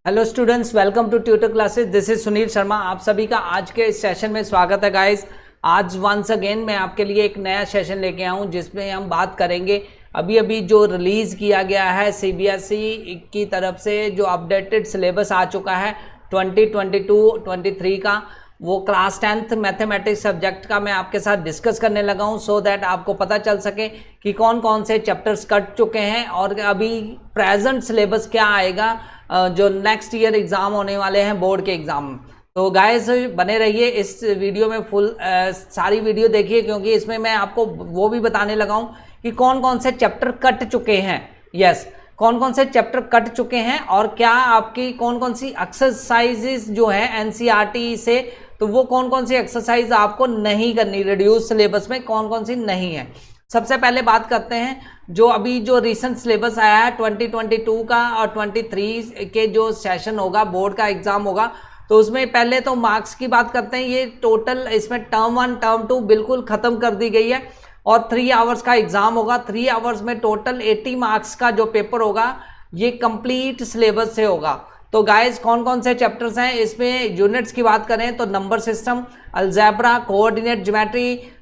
Hello students, welcome to tutor classes. This is Sunil Sharma. आप सभी का आज के इस सेशन में स्वागत है गाइस। आज वंस अगेन मैं आपके लिए एक नया सेशन लेके आया हूँ जिसमें हम बात करेंगे अभी जो रिलीज़ किया गया है सीबीएसई की तरफ से, जो अपडेटेड सिलेबस आ चुका है 2022-23 का, वो क्लास 10th मैथमेटिक्स सब्जेक्ट का मैं आपके साथ डिस्कस करने लगा हूँ, सो दैट आपको पता चल सके कि कौन कौन से चैप्टर्स कट चुके हैं और अभी प्रेजेंट सिलेबस क्या आएगा जो नेक्स्ट ईयर एग्ज़ाम होने वाले हैं, बोर्ड के एग्ज़ाम। तो गाइस बने रहिए इस वीडियो में, फुल सारी वीडियो देखिए, क्योंकि इसमें मैं आपको वो भी बताने लगा हूँ कि कौन कौन से चैप्टर कट चुके हैं। यस, कौन कौन से चैप्टर कट चुके हैं और क्या आपकी कौन कौन सी एक्सरसाइजेस जो है एनसीईआरटी से, तो वो कौन कौन सी एक्सरसाइज आपको नहीं करनी, रिड्यूस सिलेबस में कौन कौन सी नहीं है। सबसे पहले बात करते हैं जो अभी जो रिसेंट सिलेबस आया है 2022 का और 23 के जो सेशन होगा, बोर्ड का एग्जाम होगा, तो उसमें पहले तो मार्क्स की बात करते हैं। ये टोटल इसमें टर्म 1 टर्म 2 बिल्कुल ख़त्म कर दी गई है और 3 आवर्स का एग्जाम होगा। 3 आवर्स में टोटल 80 मार्क्स का जो पेपर होगा ये कंप्लीट सिलेबस से होगा। तो गाइस कौन कौन से चैप्टर्स हैं इसमें, यूनिट्स की बात करें तो number system, algebra, coordinate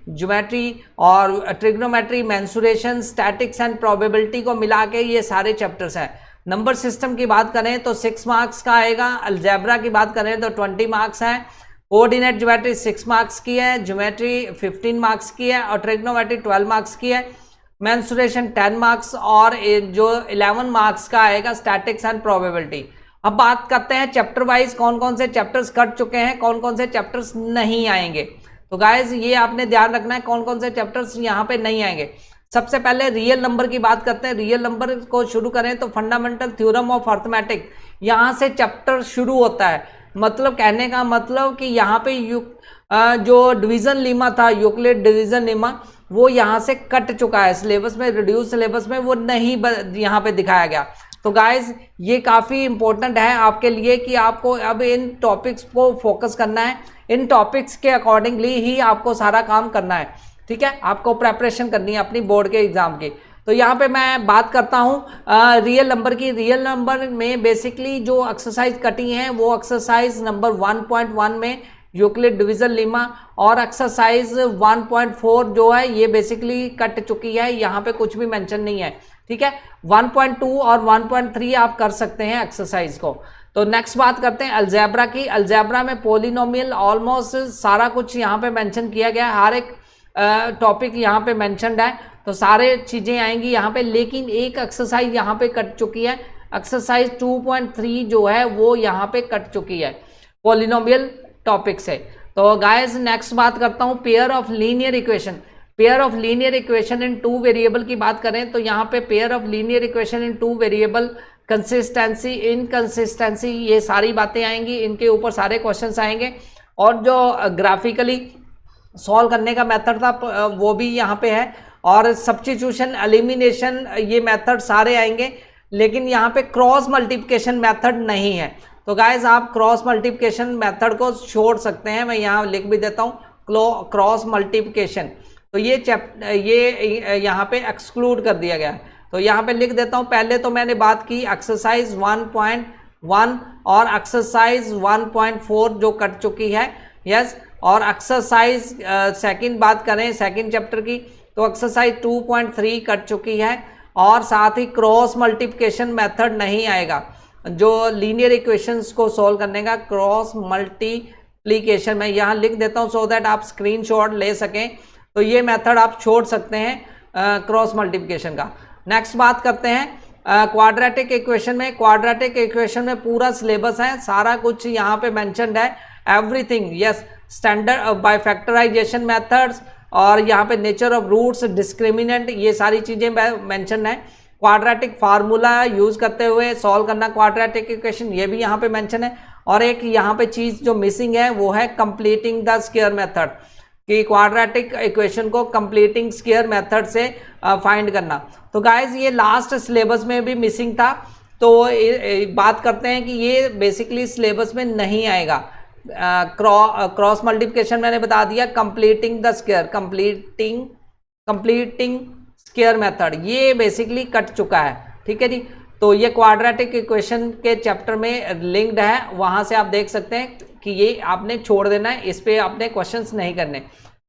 geometry और trigonometry, mensuration, statics and probability को मिला के ये सारे चैप्टर्स हैं। नंबर सिस्टम की बात करें तो 6 मार्क्स का आएगा, अलजेब्रा की बात करें तो 20 मार्क्स है, कोऑर्डिनेट ज्योमेट्री 6 मार्क्स की है, ज्योमेट्री 15 मार्क्स की है और ट्रिग्नोमेट्री 12 मार्क्स की है, मेंसुरेशन 10 मार्क्स और जो 11 मार्क्स का आएगा स्टैटिक्स एंड प्रोबेबिलिटी। अब बात करते हैं चैप्टर वाइज कौन कौन से चैप्टर्स कट चुके हैं, कौन कौन से चैप्टर्स नहीं आएंगे। तो गाइज ये आपने ध्यान रखना है कौन कौन से चैप्टर्स यहाँ पे नहीं आएंगे। सबसे पहले रियल नंबर की बात करते हैं। रियल नंबर को शुरू करें तो फंडामेंटल थ्योरम ऑफ अर्थमेटिक, यहाँ से चैप्टर शुरू होता है। मतलब कहने का मतलब कि यहाँ पे जो डिवीजन लीमा था, यूक्लिड डिवीजन लीमा, वो यहाँ से कट चुका है सिलेबस में, रिड्यूस सिलेबस में वो नहीं यहाँ पे दिखाया गया। तो गाइज ये काफ़ी इंपॉर्टेंट है आपके लिए कि आपको अब इन टॉपिक्स को फोकस करना है, इन टॉपिक्स के अकॉर्डिंगली ही आपको सारा काम करना है। ठीक है, आपको प्रेपरेशन करनी है अपनी बोर्ड के एग्जाम की। तो यहाँ पे मैं बात करता हूँ रियल नंबर की। रियल नंबर में बेसिकली जो एक्सरसाइज कटी हैं वो एक्सरसाइज नंबर 1.1 में यूक्लिड डिवीजन लीमा और एक्सरसाइज 1.4 जो है ये बेसिकली कट चुकी है, यहाँ पे कुछ भी मेंशन नहीं है। ठीक है, 1.2 और 1.3 आप कर सकते हैं एक्सरसाइज को। तो नेक्स्ट बात करते हैं अलजेब्रा की। अलजेब्रा में पॉलिनोमियल ऑलमोस्ट सारा कुछ यहाँ पे मेंशन किया गया है, हर एक टॉपिक यहाँ पे मेंशनड है, तो सारे चीज़ें आएंगी यहाँ पे। लेकिन एक एक्सरसाइज यहाँ पे कट चुकी है, एक्सरसाइज 2.3 जो है वो यहाँ पे कट चुकी है पॉलिनोमियल टॉपिक से। तो गाइस नेक्स्ट बात करता हूँ pair of linear equation. Pair of linear equation in 2 variable की बात करें तो यहाँ पे pair of linear equation in 2 variable, consistency, inconsistency, ये सारी बातें आएंगी, इनके ऊपर सारे क्वेश्चंस आएंगे। और जो ग्राफिकली सॉल्व करने का मेथड था वो भी यहाँ पे है, और सब्स्टिट्यूशन, एलिमिनेशन, ये मेथड सारे आएंगे। लेकिन यहाँ पे क्रॉस मल्टीप्लिकेशन मेथड नहीं है। तो गाइज आप क्रॉस मल्टीप्लिकेशन मेथड को छोड़ सकते हैं, मैं यहाँ लिख भी देता हूँ क्रॉस मल्टीप्लिकेशन, तो ये यहाँ पे एक्सक्लूड कर दिया गया है। तो यहाँ पे लिख देता हूँ। पहले तो मैंने बात की एक्सरसाइज 1.1 और एक्सरसाइज 1.4 जो कट चुकी है। यस, और एक्सरसाइज सेकंड बात करें सेकंड चैप्टर की तो एक्सरसाइज 2.3 कट चुकी है, और साथ ही क्रॉस मल्टीप्लिकेशन मेथड नहीं आएगा। जो लीनियर इक्वेशंस को सॉल्व करने का क्रॉस मल्टीप्लिकेशन, मैं यहाँ लिख देता हूँ सो दैट आप स्क्रीनशॉट ले सकें। तो ये मेथड आप छोड़ सकते हैं क्रॉस मल्टीप्लिकेशन का। नेक्स्ट बात करते हैं क्वाड्रेटिक इक्वेशन में। क्वाड्रेटिक इक्वेशन में पूरा सिलेबस है, सारा कुछ यहाँ पे मेंशन्ड है, everything. Yes, standard by factorization methods और यहाँ पे नेचर ऑफ रूट्स, डिस्क्रिमिनेंट, ये सारी चीज़ें मेंशन है। क्वाड्रेटिक फार्मूला यूज करते हुए सॉल्व करना क्वाड्रेटिक इक्वेशन, ये भी यहाँ पे मेंशन है। और एक यहाँ पे चीज़ जो मिसिंग है वो है कंप्लीटिंग द स्क्वायर मेथड, कि क्वाड्रेटिक इक्वेशन को कंप्लीटिंग स्क्वायर मेथड से फाइंड करना। तो गाइज ये लास्ट सिलेबस में भी मिसिंग था, तो बात करते हैं कि ये बेसिकली सिलेबस में नहीं आएगा। क्रॉस मल्टीप्लिकेशन मैंने बता दिया, completing the square, completing square method, ये बेसिकली कट चुका है। ठीक है जी। तो ये क्वाड्रेटिक इक्वेशन के चैप्टर में लिंक्ड है, वहां से आप देख सकते हैं कि ये आपने छोड़ देना है, इस पे आपने क्वेश्चंस नहीं करने।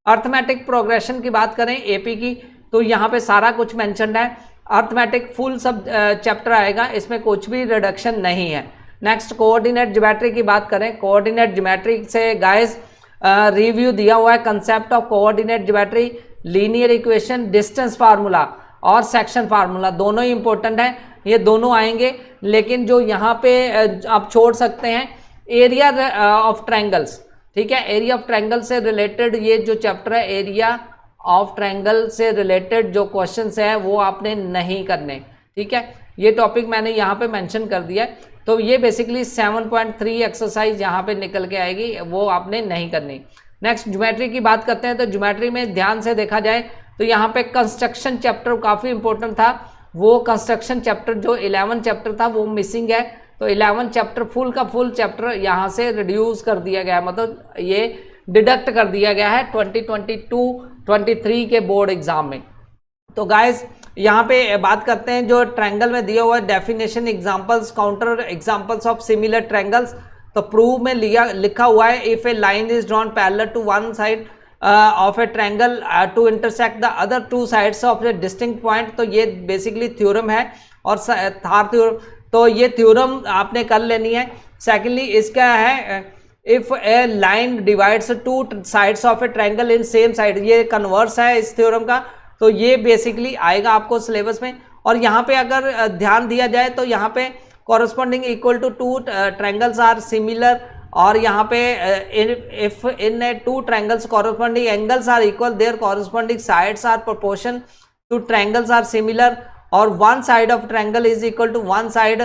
अर्थमेटिक प्रोग्रेशन की बात करें एपी की, तो यहाँ पे सारा कुछ मेंशन्ड है। अर्थमेटिक फुल सब चैप्टर आएगा, इसमें कुछ भी रिडक्शन नहीं है। नेक्स्ट कोऑर्डिनेट ज्योमेट्री की बात करें, कोऑर्डिनेट ज्योमेट्री से गाइस रिव्यू दिया हुआ है, concept of coordinate geometry, linear equation, distance formula और सेक्शन फार्मूला, दोनों ही इंपॉर्टेंट है, ये दोनों आएंगे। लेकिन जो यहाँ पे आप छोड़ सकते हैं एरिया ऑफ ट्रायंगल्स, ठीक है, एरिया ऑफ ट्रायंगल से रिलेटेड ये जो चैप्टर है, एरिया ऑफ ट्रायंगल से रिलेटेड जो क्वेश्चंस है वो आपने नहीं करने, ठीक है, ये टॉपिक मैंने यहाँ पे मेंशन कर दिया है। तो ये बेसिकली 7.3 एक्सरसाइज यहाँ पे निकल के आएगी, वो आपने नहीं करनी। नेक्स्ट ज्योमेट्री की बात करते हैं, तो ज्योमेट्री में ध्यान से देखा जाए तो यहाँ पे कंस्ट्रक्शन चैप्टर काफ़ी इंपॉर्टेंट था, वो कंस्ट्रक्शन चैप्टर जो 11 चैप्टर था वो मिसिंग है। तो 11 चैप्टर फुल का फुल चैप्टर यहाँ से रिड्यूस कर दिया गया है, मतलब ये डिडक्ट कर दिया गया है 2022-23 के बोर्ड एग्जाम में। तो गाइस यहाँ पे बात करते हैं जो ट्रायंगल में दिया हुआ है, definition, examples, counter examples of similar triangles. तो प्रूव में लिखा हुआ है if a line is drawn parallel to one side of a triangle to intersect the other two sides of a distinct point. तो ये बेसिकली थ्योरम है और Thar theorem, तो ये थ्योरम आपने कर लेनी है। सेकेंडली इसका है if a line divides to sides of a triangle in same side, ये कन्वर्स है इस थ्योरम का, तो ये बेसिकली आएगा आपको सिलेबस में। और यहाँ पे अगर ध्यान दिया जाए तो यहाँ पे corresponding equal to two triangles are similar, और यहाँ पे if in a two triangles corresponding angles are equal their corresponding sides are proportion two triangles are similar, और one side of triangle is equal to one side,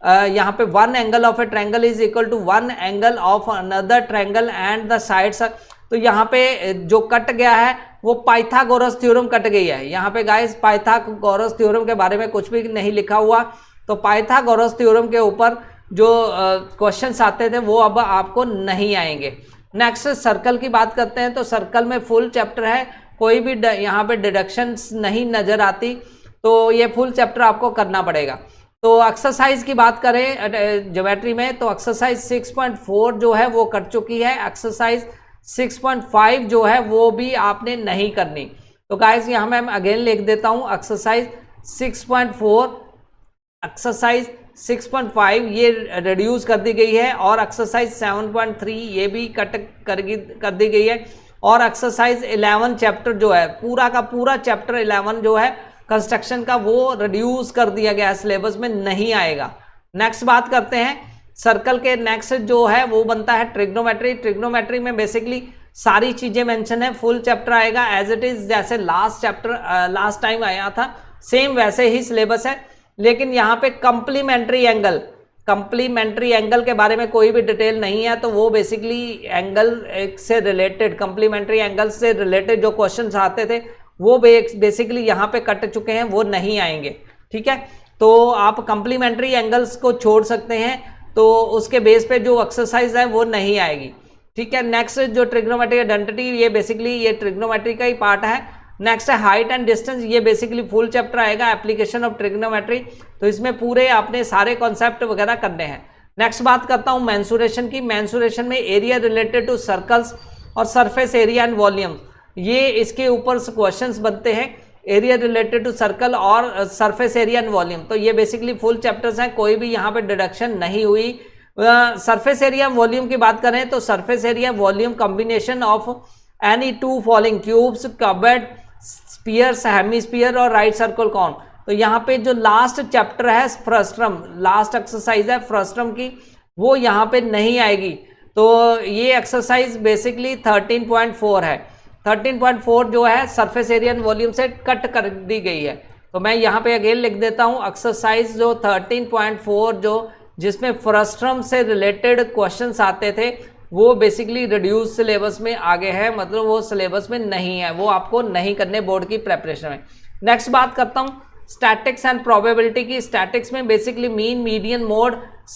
यहाँ पे one angle of a triangle is equal to one angle of another triangle and the sides. तो यहाँ पे जो cut गया है वो पाइथागोरस थ्योरम कट गई है। यहाँ पे गाइस पाइथागोरस थ्योरम के बारे में कुछ भी नहीं लिखा हुआ, तो पाइथागोरस थ्योरम के ऊपर जो क्वेश्चंस आते थे वो अब आपको नहीं आएंगे। नेक्स्ट सर्कल की बात करते हैं, तो सर्कल में फुल चैप्टर है, कोई भी यहाँ पे डिडक्शंस नहीं नजर आती, तो ये फुल चैप्टर आपको करना पड़ेगा। तो एक्सरसाइज की बात करें ज्योमेट्री में, तो एक्सरसाइज 6.4 जो है वो कर चुकी है, एक्सरसाइज 6.5 जो है वो भी आपने नहीं करनी। तो गाइस यहाँ मैं अगेन लिख देता हूँ, एक्सरसाइज 6.4, एक्सरसाइज 6.5 ये रिड्यूस कर दी गई है, और एक्सरसाइज 7.3 ये भी कट कर दी गई है, और एक्सरसाइज 11 चैप्टर जो है पूरा का पूरा चैप्टर 11 जो है कंस्ट्रक्शन का वो रिड्यूस कर दिया गया है, सिलेबस में नहीं आएगा। नेक्स्ट बात करते हैं सर्कल के, नेक्स्ट जो है वो बनता है ट्रिग्नोमेट्री। ट्रिग्नोमेट्री में बेसिकली सारी चीजें मेंशन है, फुल चैप्टर आएगा एज इट इज, जैसे लास्ट चैप्टर लास्ट टाइम आया था सेम वैसे ही सिलेबस है। लेकिन यहाँ पे कंप्लीमेंट्री एंगल के बारे में कोई भी डिटेल नहीं है, तो वो बेसिकली एंगल से रिलेटेड, कंप्लीमेंट्री एंगल से रिलेटेड जो क्वेश्चंस आते थे वो बेसिकली यहाँ पे कट चुके हैं, वो नहीं आएंगे, ठीक है। तो आप कंप्लीमेंट्री एंगल्स को छोड़ सकते हैं, तो उसके बेस पे जो एक्सरसाइज है वो नहीं आएगी, ठीक है। नेक्स्ट जो ट्रिग्नोमेट्री आइडेंटिटी, ये बेसिकली ये ट्रिग्नोमेट्री का ही पार्ट है। नेक्स्ट है हाइट एंड डिस्टेंस, ये बेसिकली फुल चैप्टर आएगा, एप्लीकेशन ऑफ ट्रिग्नोमेट्री, तो इसमें पूरे आपने सारे कॉन्सेप्ट वगैरह करने हैं। नेक्स्ट बात करता हूँ मेंसुरेशन की। मेंसुरेशन में एरिया रिलेटेड टू सर्कल्स और सरफेस एरिया एंड वॉल्यूम, ये इसके ऊपर क्वेश्चंस बनते हैं, एरिया रिलेटेड टू सर्कल और सरफेस एरिया एंड वॉल्यूम। तो ये बेसिकली फुल चैप्टर्स हैं, कोई भी यहाँ पे डिडक्शन नहीं हुई। सरफेस एरिया वॉल्यूम की बात करें तो surface area volume combination of any two following cubes, cuboids, spheres, hemisphere और राइट सर्कल कौन। तो यहाँ पे जो लास्ट चैप्टर है फ्रस्ट्रम, लास्ट एक्सरसाइज है फ्रस्ट्रम की, वो यहाँ पे नहीं आएगी। तो ये एक्सरसाइज बेसिकली 13.4 है। 13.4 जो है सरफेस एरिया एंड वॉल्यूम से कट कर दी गई है। तो मैं यहाँ पे अगेन लिख देता हूँ, एक्सरसाइज जो 13.4 जो जिसमें फ्रस्ट्रम से रिलेटेड क्वेश्चंस आते थे वो बेसिकली रिड्यूस सिलेबस में आगे है, मतलब वो सिलेबस में नहीं है, वो आपको नहीं करने बोर्ड की प्रेपरेशन में। नेक्स्ट बात करता हूँ स्टैटिक्स एंड प्रोबेबिलिटी की। स्टैटिक्स में basically mean, median, mode,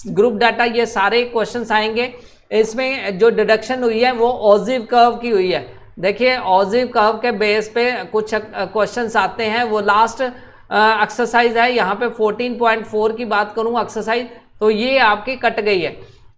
group data, ये सारे क्वेश्चंस आएंगे। इसमें जो डिडक्शन हुई है वो ऑजिव कर्व की हुई है। देखिए ऑजिव कर्व के बेस पे कुछ क्वेश्चंस आते हैं, वो लास्ट एक्सरसाइज है, यहाँ पे 14.4 की बात करूँ एक्सरसाइज, तो ये आपकी कट गई है।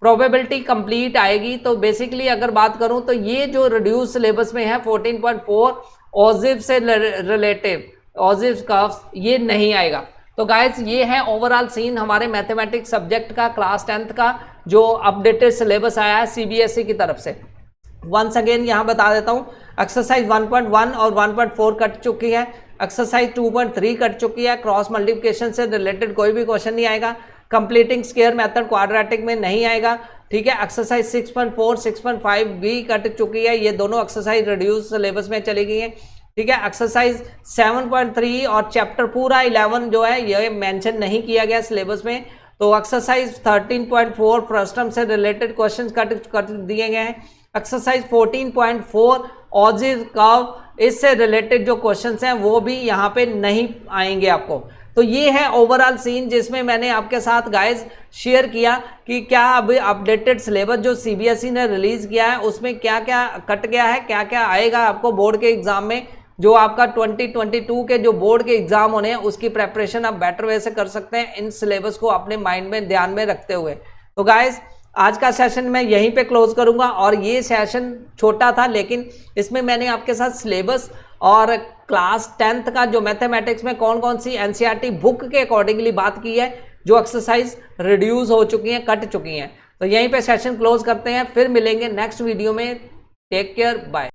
प्रोबेबिलिटी कंप्लीट आएगी, तो बेसिकली अगर बात करूं तो ये जो रिड्यूस सिलेबस में है 14.4 ऑजिव से रिलेटिव ऑजिव कर्व्स ये नहीं आएगा। तो गाइस ये है ओवरऑल सीन हमारे मैथमेटिक्स सब्जेक्ट का क्लास 10th का जो अपडेटेड सिलेबस आया है सीबीएसई की तरफ से। वंस अगेन यहाँ बता देता हूँ, एक्सरसाइज 1.1 और 1.4 कट चुकी है, एक्सरसाइज 2.3 कट चुकी है, क्रॉस मल्टीप्लिकेशन से रिलेटेड कोई भी क्वेश्चन नहीं आएगा, कंप्लीटिंग स्क्वायर मेथड क्वाड्रेटिक में नहीं आएगा, ठीक है। एक्सरसाइज 6.4 6.5 भी कट चुकी है, ये दोनों एक्सरसाइज रिड्यूस सिलेबस में चली गई है, ठीक है। एक्सरसाइज 7.3 और चैप्टर पूरा 11 जो है ये मेंशन नहीं किया गया सिलेबस में, तो एक्सरसाइज 13.4 फ्रस्टम से रिलेटेड क्वेश्चन कट दिए गए हैं। एक्सरसाइज 14.4 ऑजिव कर्व इससे रिलेटेड जो क्वेश्चंस हैं वो भी यहाँ पे नहीं आएंगे आपको। तो ये है ओवरऑल सीन जिसमें मैंने आपके साथ गाइस शेयर किया कि क्या अभी अपडेटेड सिलेबस जो सीबीएसई ने रिलीज किया है उसमें क्या क्या कट गया है, क्या क्या आएगा आपको बोर्ड के एग्जाम में, जो आपका 2022 के जो बोर्ड के एग्जाम होने हैं उसकी प्रेपरेशन आप बेटर वे से कर सकते हैं इन सिलेबस को अपने माइंड में ध्यान में रखते हुए। तो गाइस आज का सेशन मैं यहीं पे क्लोज करूंगा, और ये सेशन छोटा था लेकिन इसमें मैंने आपके साथ सिलेबस और क्लास 10th का जो मैथमेटिक्स में कौन कौन सी एनसीईआरटी बुक के अकॉर्डिंगली बात की है, जो एक्सरसाइज रिड्यूस हो चुकी हैं, कट चुकी हैं। तो यहीं पे सेशन क्लोज करते हैं, फिर मिलेंगे नेक्स्ट वीडियो में। Take care, bye.